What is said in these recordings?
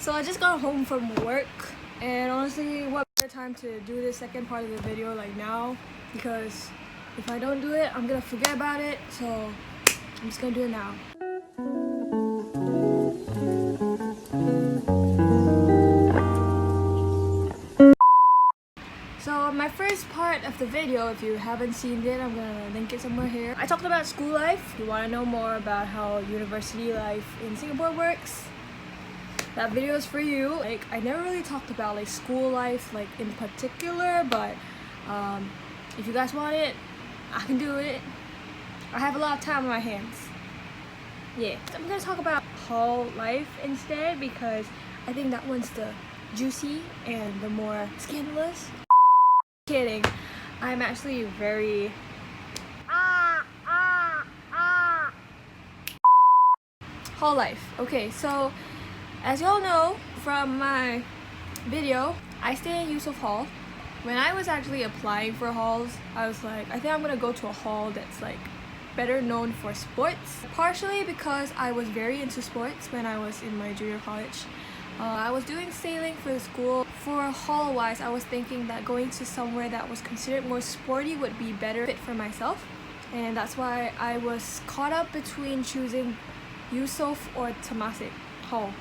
So I just got home from work, and honestly, what better time to do this second part of the video like now, because if I don't do it, I'm gonna forget about it, so I'm just gonna do it now. So my first part of the video, if you haven't seen it, I'm gonna link it somewhere here. I talked about school life. If you wanna know more about how university life in Singapore works, that video is for you. Like, I never really talked about like school life like in particular, but if you guys want it, I can do it. I have a lot of time on my hands. Yeah, so I'm gonna talk about hall life instead, because I think that one's the juicy and the more scandalous. Kidding, I'm actually very hall life. Okay, so as y'all know from my video, I stay in Eusoff Hall. When I was actually applying for halls, I was like, I think I'm gonna go to a hall that's like better known for sports. Partially because I was very into sports when I was in my junior college. I was doing sailing for the school. For hall wise, I was thinking that going to somewhere that was considered more sporty would be better fit for myself, and that's why I was caught up between choosing Eusoff or Temasek Hall.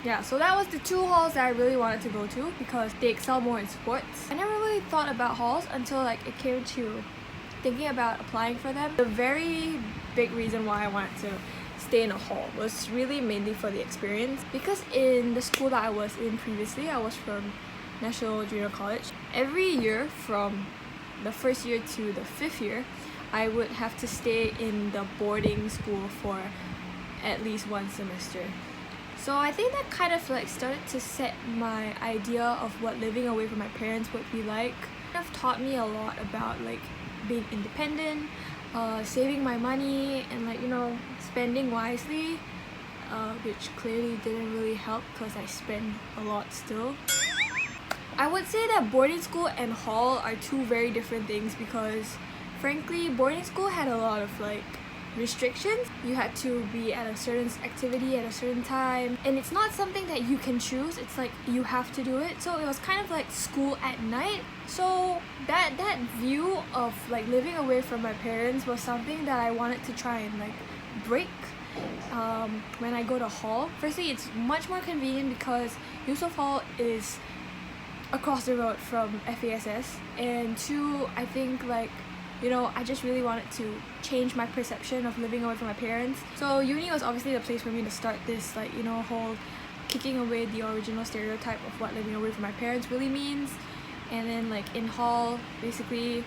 Yeah, so that was the two halls that I really wanted to go to because they excel more in sports. I never really thought about halls until like it came to thinking about applying for them. The very big reason why I wanted to stay in a hall was really mainly for the experience, because in the school that I was in previously, I was from National Junior College. Every year from the first year to the 5th year, I would have to stay in the boarding school for at least one semester. So I think that kind of like started to set my idea of what living away from my parents would be like. It kind of taught me a lot about like being independent, saving my money, and like, you know, spending wisely, which clearly didn't really help because I spend a lot still. I would say that boarding school and hall are two very different things, because frankly boarding school had a lot of like restrictions. You had to be at a certain activity at a certain time, and it's not something that you can choose, it's like you have to do it. So it was kind of like school at night. So that view of like living away from my parents was something that I wanted to try and like break when I go to hall. Firstly, it's much more convenient because Eusoff Hall is across the road from FASS, and two, I think like, you know, I just really wanted to change my perception of living away from my parents. So uni was obviously the place for me to start this, like, you know, whole kicking away the original stereotype of what living away from my parents really means. And then like in hall, basically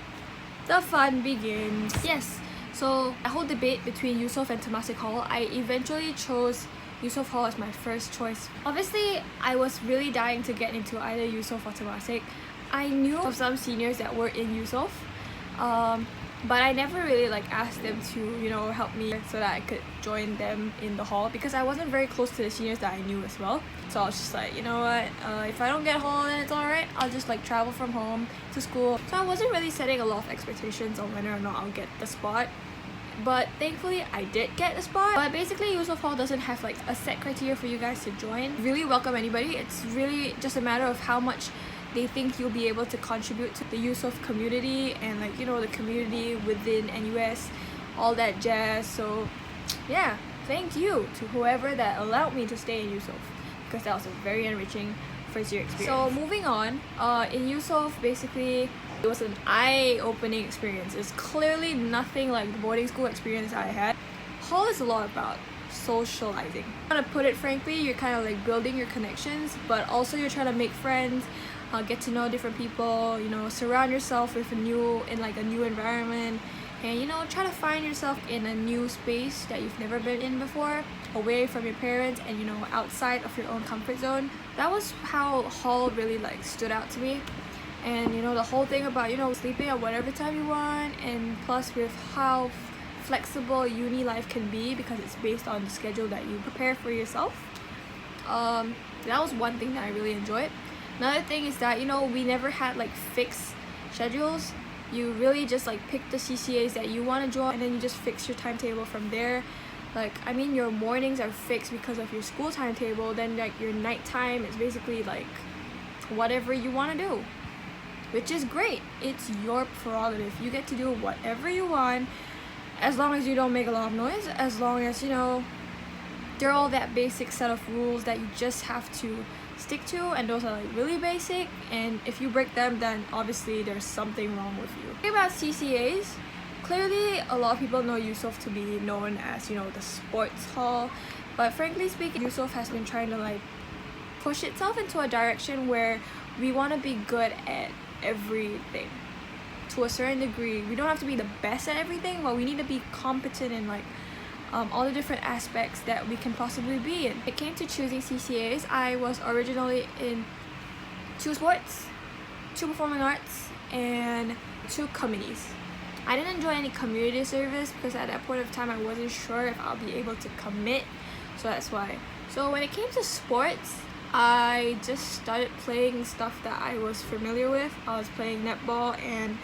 the fun begins. Yes, so a whole debate between Eusoff and Temasek Hall. I eventually chose Eusoff Hall as my first choice. Obviously, I was really dying to get into either Eusoff or Temasek. I knew of some seniors that were in Eusoff, but I never really like asked them to, you know, help me so that I could join them in the hall, because I wasn't very close to the seniors that I knew as well. So I was just like, you know what, if I don't get hall, then it's alright, I'll just like travel from home to school. So I wasn't really setting a lot of expectations on whether or not I'll get the spot, but thankfully I did get a spot. But basically Eusoff Hall doesn't have like a set criteria for you guys to join. Really welcome anybody. It's really just a matter of how much they think you'll be able to contribute to the Eusoff community and like, you know, the community within NUS, all that jazz. So yeah, thank you to whoever that allowed me to stay in Eusoff, because that was a very enriching first year experience. So moving on, in Eusoff, basically it was an eye-opening experience. It's clearly nothing like the boarding school experience I had. Hall is a lot about socializing. To put it frankly, you're kind of like building your connections, but also you're trying to make friends, get to know different people, you know, surround yourself with a new environment, and, you know, try to find yourself in a new space that you've never been in before, away from your parents and, you know, outside of your own comfort zone. That was how hall really like stood out to me. And, you know, the whole thing about, you know, sleeping at whatever time you want, and plus with how flexible uni life can be because it's based on the schedule that you prepare for yourself. That was one thing that I really enjoyed. Another thing is that, you know, we never had like fixed schedules. You really just like pick the CCAs that you want to join, and then you just fix your timetable from there. Like, I mean, your mornings are fixed because of your school timetable, then like your nighttime is basically like whatever you want to do, which is great. It's your prerogative. You get to do whatever you want, as long as you don't make a lot of noise, as long as, you know, they're all that basic set of rules that you just have to stick to, and those are like really basic, and if you break them, then obviously there's something wrong with you. Talking about CCAs, clearly a lot of people know Eusoff to be known as, you know, the sports hall, but frankly speaking, Eusoff has been trying to like push itself into a direction where we want to be good at everything to a certain degree. We don't have to be the best at everything, but we need to be competent in like all the different aspects that we can possibly be in. When it came to choosing CCAs, I was originally in 2 sports, 2 performing arts, and 2 committees. I didn't enjoy any community service because at that point of time I wasn't sure if I'll be able to commit, so that's why. So when it came to sports, I just started playing stuff that I was familiar with. I was playing netball and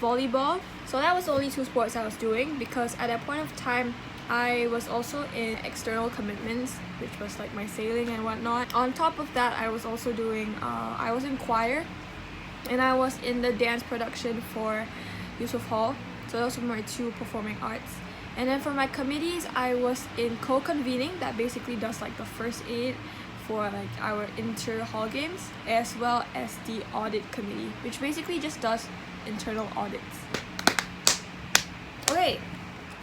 volleyball. So that was the only 2 sports I was doing, because at that point of time I was also in external commitments, which was like my sailing and whatnot. On top of that, I was also doing, I was in choir, and I was in the dance production for Eusoff Hall. So those were my 2 performing arts. And then for my committees, I was in co-convening, that basically does like the first aid for like our inter-hall games, as well as the audit committee, which basically just does internal audits. Okay.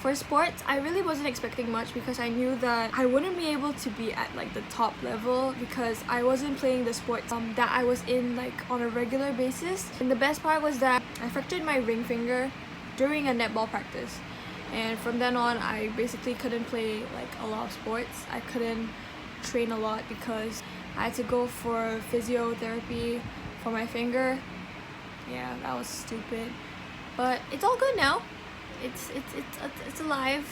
For sports, I really wasn't expecting much because I knew that I wouldn't be able to be at like the top level because I wasn't playing the sports that I was in like on a regular basis. And the best part was that I fractured my ring finger during a netball practice, and from then on I basically couldn't play like a lot of sports. I couldn't train a lot because I had to go for physiotherapy for my finger. Yeah, that was stupid, but it's all good now. It's alive.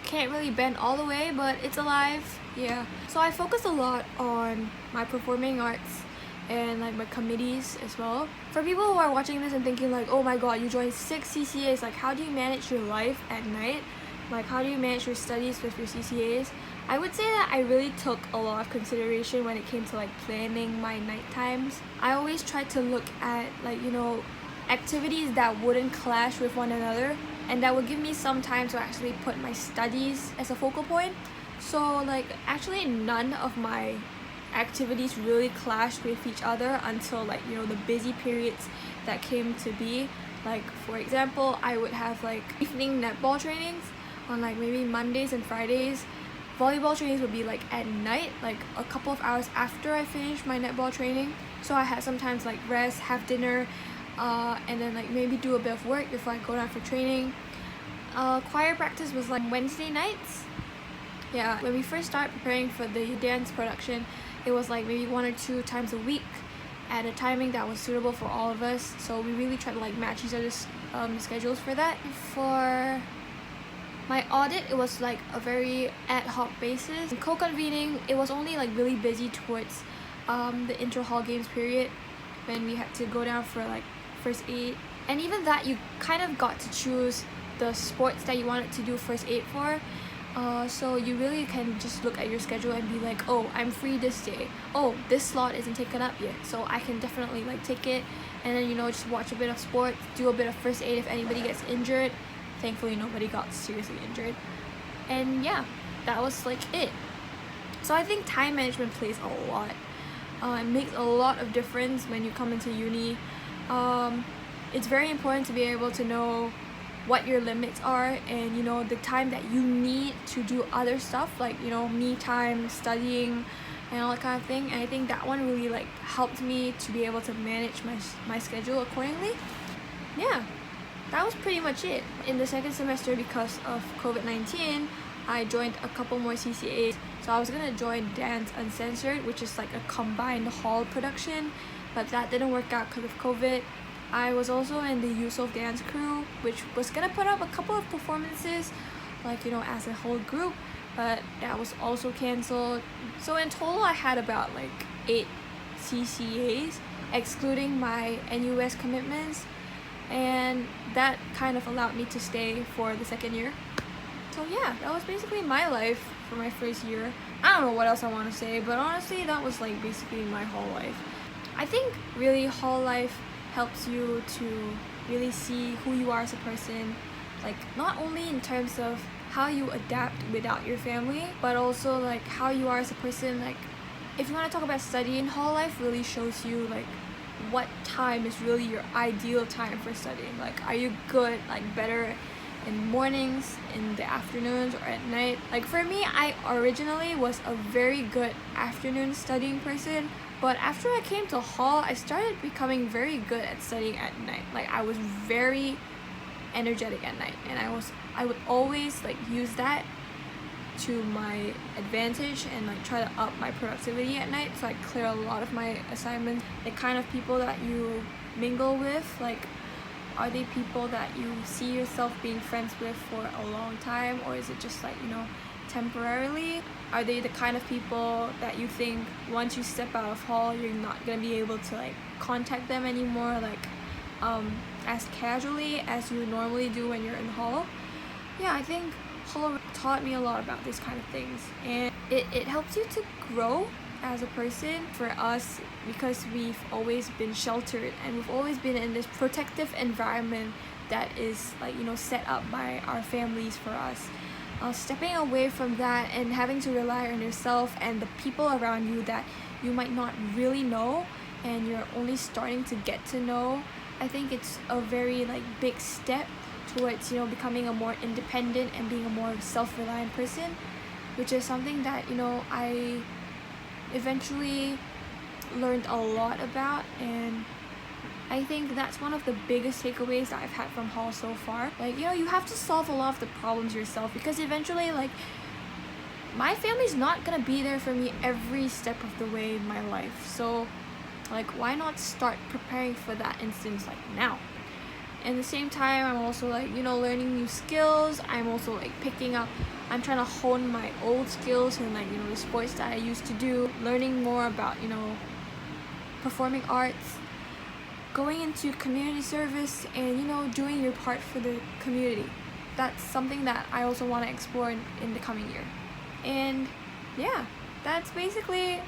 Can't really bend all the way, but it's alive. Yeah. So I focus a lot on my performing arts and like my committees as well. For people who are watching this and thinking like, oh my god, you joined 6 CCAs, like how do you manage your life at night? Like how do you manage your studies with your CCAs? I would say that I really took a lot of consideration when it came to like planning my night times. I always tried to look at like, you know, activities that wouldn't clash with one another, and that would give me some time to actually put my studies as a focal point. So like actually none of my activities really clashed with each other until like, you know, the busy periods that came to be. Like for example, I would have like evening netball trainings on like maybe Mondays and Fridays. Volleyball trainings would be like at night, like a couple of hours after I finished my netball training. So I had sometimes like rest, have dinner, and then like maybe do a bit of work before I go down for training. Choir practice was like Wednesday nights. Yeah, when we first started preparing for the dance production, it was like maybe 1 or 2 times a week at a timing that was suitable for all of us. So we really tried to like match each other's schedules for that. For my audit, it was like a very ad hoc basis. In co-convening, it was only like really busy towards the inter-hall games period when we had to go down for like first aid, and even that you kind of got to choose the sports that you wanted to do first aid for. So you really can just look at your schedule and be like, oh, I'm free this day, oh, this slot isn't taken up yet, so I can definitely like take it, and then, you know, just watch a bit of sports, do a bit of first aid if anybody gets injured. Thankfully nobody got seriously injured, and yeah, that was like it. So I think time management plays a lot. It makes a lot of difference when you come into uni. It's very important to be able to know what your limits are, and, you know, the time that you need to do other stuff, like, you know, me time, studying, and all that kind of thing. And I think that one really like helped me to be able to manage my schedule accordingly. Yeah, that was pretty much it. In the second semester, because of COVID-19, I joined a couple more CCAs. So I was gonna join Dance Uncensored, which is like a combined hall production, but that didn't work out because of COVID. I was also in the Eusoff dance crew, which was gonna put up a couple of performances, like, you know, as a whole group, but that was also cancelled. So in total, I had about like 8 CCAs, excluding my NUS commitments, and that kind of allowed me to stay for the second year. So yeah, that was basically my life for my first year. I don't know what else I want to say, but honestly that was like basically my hall life. I think really hall life helps you to really see who you are as a person, like not only in terms of how you adapt without your family, but also like how you are as a person. Like if you want to talk about studying, hall life really shows you like what time is really your ideal time for studying. Like are you good, like better in mornings, in the afternoons, or at night? Like for me, I originally was a very good afternoon studying person, but after I came to hall, I started becoming very good at studying at night. Like I was very energetic at night, and I would always like use that to my advantage and like try to up my productivity at night, so I clear a lot of my assignments. The kind of people that you mingle with, like are they people that you see yourself being friends with for a long time, or is it just like, you know, temporarily? Are they the kind of people that you think once you step out of hall you're not gonna be able to like contact them anymore, like as casually as you normally do when you're in hall? Yeah, I think hall taught me a lot about these kind of things, and it helps you to grow as a person. For us, because we've always been sheltered and we've always been in this protective environment that is like, you know, set up by our families for us, stepping away from that and having to rely on yourself and the people around you that you might not really know and you're only starting to get to know, I think it's a very like big step towards, you know, becoming a more independent and being a more self-reliant person, which is something that, you know, I eventually learned a lot about. And I think that's one of the biggest takeaways that I've had from hall so far. Like, you know, you have to solve a lot of the problems yourself, because eventually, like, my family's not gonna be there for me every step of the way in my life. So like, why not start preparing for that instance like now? And at the same time, I'm also like, you know, learning new skills. I'm also like I'm trying to hone my old skills and like, you know, the sports that I used to do, learning more about, you know, performing arts, going into community service, and, you know, doing your part for the community. That's something that I also want to explore in the coming year. And yeah, that's basically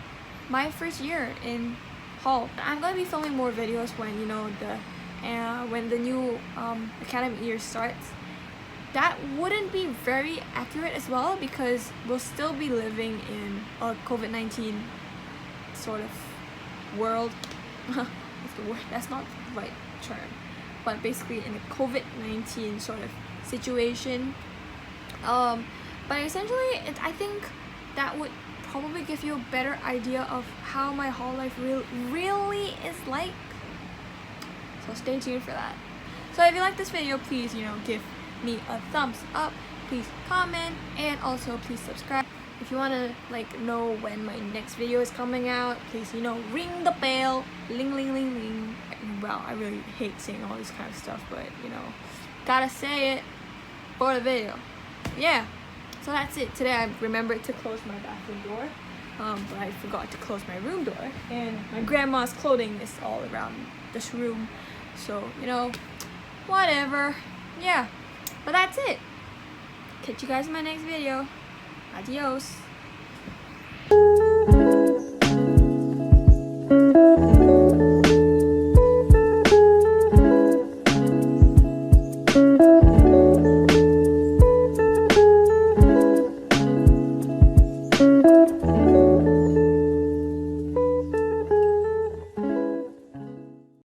my first year in hall. I'm gonna be filming more videos when, you know, when the new academic year starts. That wouldn't be very accurate as well, because we'll still be living in a COVID-19 sort of world. That's not the right term, but basically in a COVID-19 sort of situation. But essentially, I think that would probably give you a better idea of how my hall life really is like. So stay tuned for that. So if you like this video, please, you know, give me a thumbs up, please comment, and also please subscribe. If you want to like know when my next video is coming out, please, you know, ring the bell, ling ling ling ling. Well, I really hate saying all this kind of stuff, but you know, gotta say it for the video. Yeah, so that's it. Today I remembered to close my bathroom door, but I forgot to close my room door, and my grandma's clothing is all around this room, so, you know, whatever. Yeah, but that's it. Catch you guys in my next video. Adios.